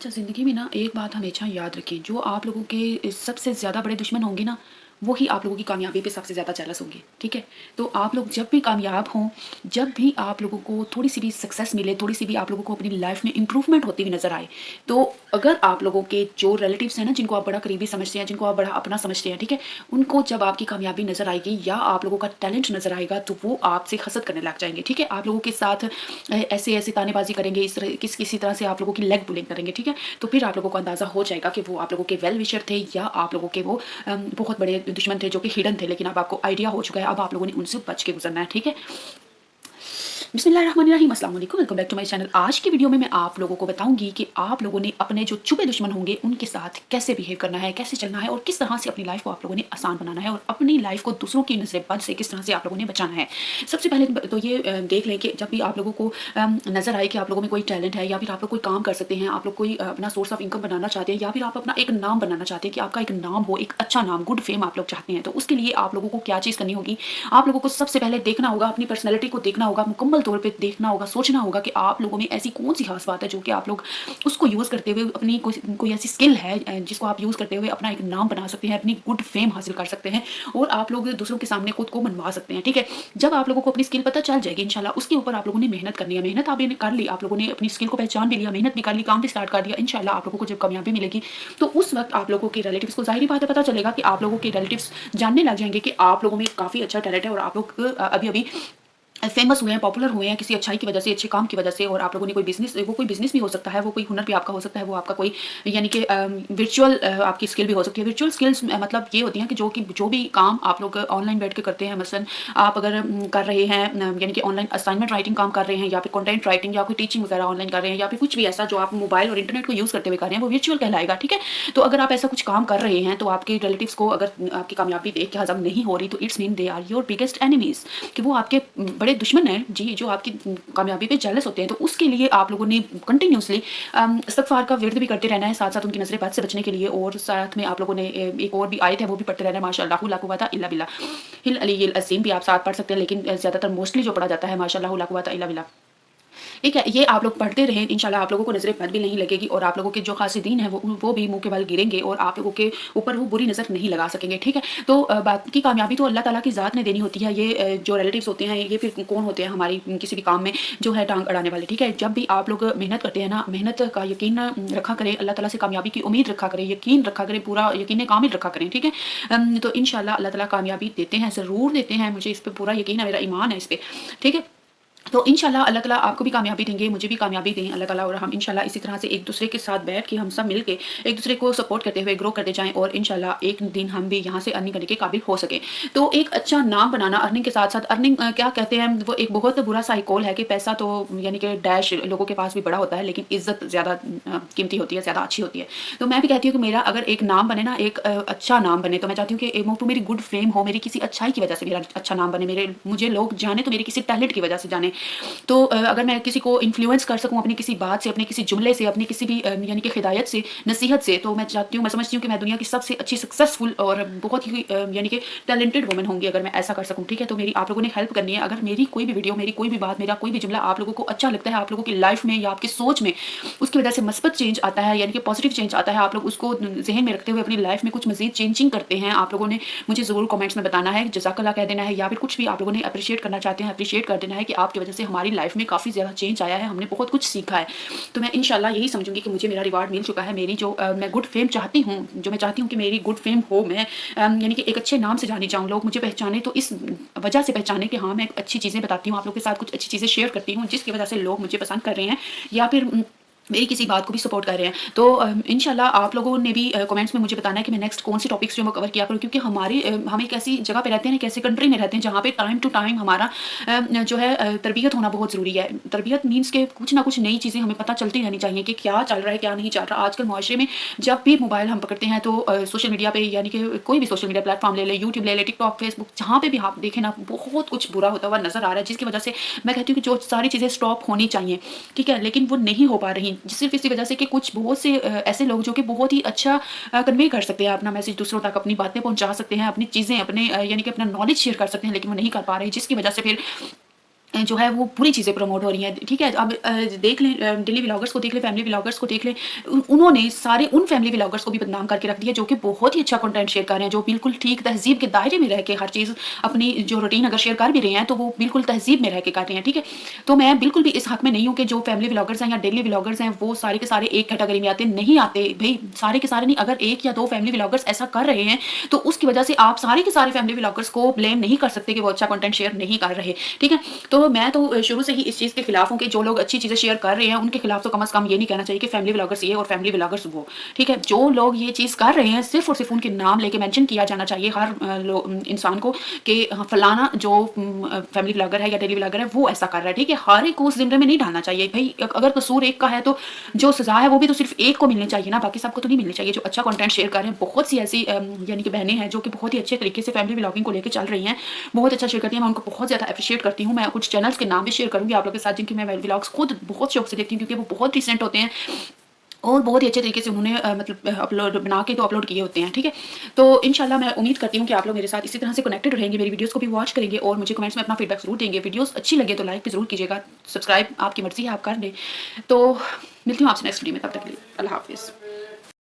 अच्छा, ज़िंदगी में ना एक बात हमेशा याद रखें, जो आप लोगों के सबसे ज़्यादा बड़े दुश्मन होंगे ना, वो ही आप लोगों की कामयाबी पे सबसे ज़्यादा जेलस होंगे, ठीक है? तो आप लोग जब भी कामयाब हों, जब भी आप लोगों को थोड़ी-सी भी सक्सेस मिले, थोड़ी-सी भी आप लोगों को अपनी लाइफ़ में इम्प्रूवमेंट होती हुई नज़र आए, तो अगर आप लोगों के जो रिलेटिव्स हैं ना, जिनको आप बड़ा करीबी समझते हैं, जिनको आप बड़ा अपना समझते हैं, ठीक है? उनको जब आपकी कामयाबी नज़र आएगी या आप लोगों का टैलेंट नज़र आएगा, तो वो आपसे हसद करने लग जाएँगे, ठीक है? आप लोगों के साथ ऐसे-ऐसे तानेबाज़ी करेंगे, इस तरह किसी तरह से आप लोगों की लेग पुलिंग करेंगे, ठीक है? तो फिर आप लोगों को अंदाज़ा हो जाएगा कि वो आप लोगों के वेल विशर थे या आप लोगों के वो बहुत बड़े दुश्मन थे जो कि हिडन थे, लेकिन अब आपको आइडिया हो चुका है, अब आप लोगों ने उनसे बच के गुज़रना है, ठीक है? बिस्मिल्लाहिर्रहमानिर्रहीम, अस्सलाम वालेकुम, welcome back to my channel. आज की वीडियो में मैं आप लोगों को बताऊंगी कि आप लोगों ने अपने जो छुपे दुश्मन होंगे उनके साथ कैसे बिहेव करना है, कैसे चलना है और किस तरह से अपनी लाइफ को आप लोगों ने आसान बनाना है और अपनी लाइफ को दूसरों की नज़र बद से किस तरह से आप लोगों ने बचाना है। सबसे पहले तो ये देख लें कि जब भी आप लोगों को नज़र आए कि आप लोगों में कोई टैलेंट है या फिर आप लोग कोई काम कर सकते हैं, आप लोग कोई अपना सोर्स ऑफ इनकम बनाना चाहते हैं या फिर आप अपना एक नाम बनाना चाहते हैं कि आपका एक नाम हो, एक अच्छा नाम, गुड फेम आप लोग चाहते हैं, तो उसके लिए आप लोगों को क्या चीज़ करनी होगी? आप लोगों को सबसे पहले देखना होगा, अपनी पर्सनैलिटी को देखना होगा, मुकम्मल तौर पे देखना होगा, सोचना होगा कि आप लोगों में ऐसी कौन-सी ख़ास बात है जो कि आप लोग उसको यूज़ करते हुए अपनी कोई कोई ऐसी स्किल है जिसको आप यूज़ करते हुए अपना एक नाम बना सकते हैं, अपनी गुड फेम हासिल कर सकते हैं और आप लोग दूसरों के सामने खुद को मनवा सकते हैं, ठीक है? जब आप लोगों को अपनी स्किल पता चल जाएगी इंशाल्लाह, उसके ऊपर आप लोगों ने मेहनत करनी है। मेहनत आपने कर ली, आप लोगों ने अपनी स्किल को पहचान भी लिया, मेहनत भी कर ली, काम भी स्टार्ट कर दिया, इंशाल्लाह आप लोगों को जब कामयाबी मिलेगी, तो उस वक़्त आप लोगों के रिलेटिव्स को ज़ाहिर-सी बात है पता चलेगा कि आप लोगों के रिलेटिव्स जानने लग जाएँगे कि आप लोगों में काफ़ी अच्छा टैलेंट है और आप लोग अभी-अभी फेमस हुए हैं, पॉपुलर हुए हैं किसी अच्छाई की वजह से, अच्छे काम की वजह से और आप लोगों ने कोई बिज़नेस, वो कोई बिज़नेस भी हो सकता है, वो कोई हुनर भी आपका हो सकता है, वो आपका कोई यानी कि वर्चुअल आपकी स्किल भी हो सकती है। वर्चुअल स्किल्स मतलब ये होती हैं कि जो भी काम आप लोग ऑनलाइन बैठ के करते हैं, मसलन आप अगर कर रहे हैं यानी कि ऑनलाइन असाइनमेंट राइटिंग काम कर रहे हैं या फिर कंटेंट राइटिंग या कोई टीचिंग वगैरह ऑनलाइन कर रहे हैं या फिर कुछ भी ऐसा जो आप मोबाइल और इंटरनेट को यूज़ करते हुए कर रहे हैं, वो वर्चुअल कहलाएगा, ठीक है? तो अगर आप ऐसा कुछ काम कर रहे हैं, तो आपके रिलेटिव्स को अगर आपकी कामयाबी देख के हज़म नहीं हो रही, तो it's mean they are your biggest enemies, कि वो आपके बड़े दुश्मन हैं जी, जो आपकी कामयाबी पे जेलस होते हैं। तो उसके लिए आप लोगों ने कंटिन्यूअसली इस्तिग़फ़ार का विर्द भी करते रहना है, साथ-साथ उनकी नज़र बद से बचने के लिए और साथ में आप लोगों ने एक और भी आयत है वो भी पढ़ते रहना है, माशाअल्लाह ला कुव्वता इल्ला बिल्लाह हिल अलीय्यिल अज़ीम भी आप साथ पढ़ सकते हैं, लेकिन ज़्यादातर मोस्टली जो पढ़ा जाता है माशाअल्लाह ला कुव्वता इल्ला बिल्लाह। ठीक है, ये आप लोग पढ़ते रहें, इंशाल्लाह आप लोगों को नज़र बद भी नहीं लगेगी और आप लोगों के जो हासिदीन हैं वो भी मुँह के बल गिरेंगे और आप लोगों के ऊपर वो बुरी नज़र नहीं लगा सकेंगे, ठीक है? तो बाकी कामयाबी तो अल्लाह ताला की ज़ात ने देनी होती है, ये जो रिलेटिव्स होते हैं ये फिर कौन होते हैं हमारी किसी भी काम में जो है टाँग अड़ाने वाले, ठीक है? जब भी आप लोग मेहनत करते हैं ना, मेहनत का यकीन रखा करें, अल्लाह ताला से कामयाबी की उम्मीद रखा करें, यकीन रखा करें, पूरा यकीन कामिल रखा करें, ठीक है? तो इंशाल्लाह अल्लाह ताला कामयाबी देते हैं, ज़रूर देते हैं, मुझे इस पे पूरा यकीन है, मेरा ईमान है इस पे, ठीक है? तो इंशाल्लाह अल्लाह ताला आपको भी कामयाबी देंगे, मुझे भी कामयाबी दें अल्लाह ताला और हम इंशाल्लाह इसी तरह से एक-दूसरे के साथ बैठ के हम सब मिल के एक-दूसरे को सपोर्ट करते हुए ग्रो करते जाएँ और इंशाल्लाह एक दिन हम भी यहाँ से अर्निंग करने के काबिल हो सकें। तो एक अच्छा नाम बनाना अर्निंग के साथ-साथ अर्निंग क्या कहते हैं वो एक बहुत बुरा सा कॉल है कि पैसा तो यानी कि डैश लोगों के पास भी बड़ा होता है, लेकिन इज़्ज़त ज़्यादा कीमती होती है, ज़्यादा अच्छी होती है। तो मैं भी कहती हूँ कि मेरा अगर एक नाम बने ना, एक अच्छा नाम बने, तो मैं चाहती हूँ कि वो मेरी गुड फेम हो, मेरी किसी अच्छाई की वजह से मेरा अच्छा नाम बने, मुझे लोग जाने तो मेरे किसी टैलेंट की वजह से जाने। तो अगर मैं किसी को इन्फ्लुएंस कर सकूँ अपनी किसी बात से, अपने किसी जुमले से, अपनी किसी भी यानी कि हिदायत से, नसीहत से, तो मैं चाहती हूँ, मैं समझती हूँ कि मैं दुनिया की सबसे अच्छी सक्सेसफुल और बहुत ही यानी कि टैलेंटेड वुमन होंगी अगर मैं ऐसा कर सकूँ, ठीक है? तो मेरी आप लोगों ने हेल्प करनी है। अगर मेरी कोई भी वीडियो, मेरी कोई भी बात, मेरा कोई भी जुमला आप लोगों को अच्छा लगता है, आप लोगों की लाइफ में या आपकी सोच में उसकी वजह से मस्बत चेंज आता है, यानी कि पॉजिटिव चेंज आता है, आप लोग उसको ज़हन में रखते हुए अपनी लाइफ में कुछ मज़ीद चेंजिंग करते हैं, आप लोगों ने मुझे ज़रूर कमेंट्स में बताना है, जज़ाकल्लाह कह देना है या फिर कुछ भी आप लोगों ने अप्रिशिएट करना चाहते हैं, अप्रिशिएट कर देना है कि आपकी वजह से हमारी लाइफ में काफ़ी ज़्यादा चेंज आया है, हमने बहुत कुछ सीखा है। तो मैं इंशाल्लाह यही समझूँगी कि मुझे मेरा रिवार्ड मिल चुका है, मेरी जो मैं गुड फेम चाहती हूँ, जो मैं चाहती हूँ कि मेरी गुड फेम हो, मैं यानी कि एक अच्छे नाम से जानी जाऊँ, लोग मुझे पहचाने तो इस वजह से पहचाने कि हाँ, मैं अच्छी चीज़ें बताती हूँ, आप लोगों के साथ कुछ अच्छी चीज़ें शेयर करती हूँ, जिसकी वजह से लोग मुझे पसंद कर रहे हैं या फिर मेरी किसी बात को भी सपोर्ट कर रहे हैं। तो इंशाल्लाह आप लोगों ने भी कमेंट्स में मुझे बताना है कि मैं नेक्स्ट कौन-सी टॉपिक्स जो मैं कवर किया करूँ, क्योंकि हम एक ऐसी जगह पे रहते हैं, एक ऐसी कंट्री में रहते हैं जहाँ पे टाइम टू टाइम हमारा जो है तरबियत होना बहुत ज़रूरी है। तरबियत मीन्स के कुछ ना कुछ नई चीज़ें हमें पता चलती रहनी चाहिए कि क्या चल रहा है, क्या नहीं चल रहा। आजकल मुआशरे में जब भी मोबाइल हम पकड़ते हैं तो सोशल मीडिया पे यानी कि कोई भी सोशल मीडिया प्लेटफॉर्म ले लें, यूट्यूब ले लें, टिकटॉक, फेसबुक, जहाँ पे भी आप देखें ना बहुत कुछ बुरा होता हुआ नज़र आ रहा है, जिसकी वजह से मैं कहती हूँ कि जो सारी चीज़ें स्टॉप होनी चाहिए, ठीक है? लेकिन वो नहीं हो पा रही, सिर्फ़ इसी वजह से कि कुछ बहुत से ऐसे लोग जो कि बहुत ही अच्छा कन्वे कर सकते हैं अपना मैसेज दूसरों तक, अपनी बातें पहुँचा सकते हैं, अपनी चीज़ें अपने यानी कि अपना नॉलेज शेयर कर सकते हैं, लेकिन वो नहीं कर पा रहे, जिसकी वजह से फिर जो है वो बुरी चीज़ें प्रमोट हो रही हैं, ठीक है? अब देख लें डेली व्लॉगर्स को देख लें, फैमिली व्लॉगर्स को देख लें, उन्होंने सारे उन फैमिली व्लॉगर्स को भी बदनाम करके रख दिया जो कि बहुत ही अच्छा कंटेंट शेयर कर रहे हैं, जो बिल्कुल ठीक तहज़ीब के दायरे में रह के हर चीज़ अपनी जो रूटीन अगर शेयर कर भी रहे हैं, तो वो बिल्कुल तहज़ीब में रह के कर रहे हैं, ठीक है? तो मैं बिल्कुल भी इस हक़ में नहीं हूँ कि जो फैमिली व्लॉगर्स हैं या डेली व्लॉगर्स हैं, वो सारे के सारे एक कैटेगरी में आते नहीं आते। भई सारे के सारे नहीं, अगर 1 या 2 फैमिली व्लॉगर्स ऐसा कर रहे हैं, तो उसकी वजह से आप सारे के सारे फैमिली व्लॉगर्स को ब्लेम नहीं कर सकते कि वो अच्छा कंटेंट शेयर नहीं कर रहे, ठीक है? तो मैं तो शुरू से ही इस चीज़ के खिलाफ हूँ कि जो लोग अच्छी चीज़ें शेयर कर रहे हैं, उनके खिलाफ तो कम से कम ये नहीं कहना चाहिए कि फैमिली व्लॉगर्स ये और फैमिली व्लॉगर्स वो, ठीक है? जो लोग ये चीज़ कर रहे हैं, सिर्फ़ और सिर्फ़ उनके नाम लेके मेंशन किया जाना चाहिए हर इंसान को कि फलाना जो फैमिली व्लॉगर है या डेली व्लॉगर है, वो ऐसा कर रहा है, ठीक है? हर एक को उस ज़िम्रे में नहीं डालना चाहिए। भई अगर कसूर एक का है, तो जो सज़ा है वो भी तो सिर्फ़ एक को मिलनी चाहिए ना, बाकी सबको तो नहीं मिलनी चाहिए। जो अच्छा कंटेंट शेयर कर रहे हैं, बहुत सी ऐसी यानी कि बहनें हैं जो कि बहुत ही अच्छे तरीके से फैमिली व्लॉगिंग को लेके चल रही हैं, बहुत अच्छा शेयर करती हैं। मैं उनको बहुत ज़्यादा एप्रिशिएट करती हूँ। मैं कुछ चैनल्स के नाम भी शेयर करूँगी आप लोगों के साथ, जिनकी मैं व्लॉग्स खुद बहुत शौक से देखती हूँ, क्योंकि वो बहुत रिसेंट होते हैं और बहुत ही अच्छे तरीके से उन्होंने मतलब अपलोड बना के तो अपलोड किए होते हैं, ठीक है? तो इंशाल्लाह मैं उम्मीद करती हूँ कि आप लोग मेरे साथ इसी तरह से कनेक्टेड रहेंगे, मेरी वीडियोज़ को भी वॉच करेंगे और मुझे कमेंट्स में अपना फीडबैक ज़रूर देंगे। वीडियोज़ अच्छी लगे तो लाइक भी ज़रूर कीजिएगा, सब्सक्राइब आपकी मर्ज़ी है, आप कर दें। तो मिलती हूँ आपसे नेक्स्ट वीडियो में, तब तक के लिए अल्लाह हाफ़िज़।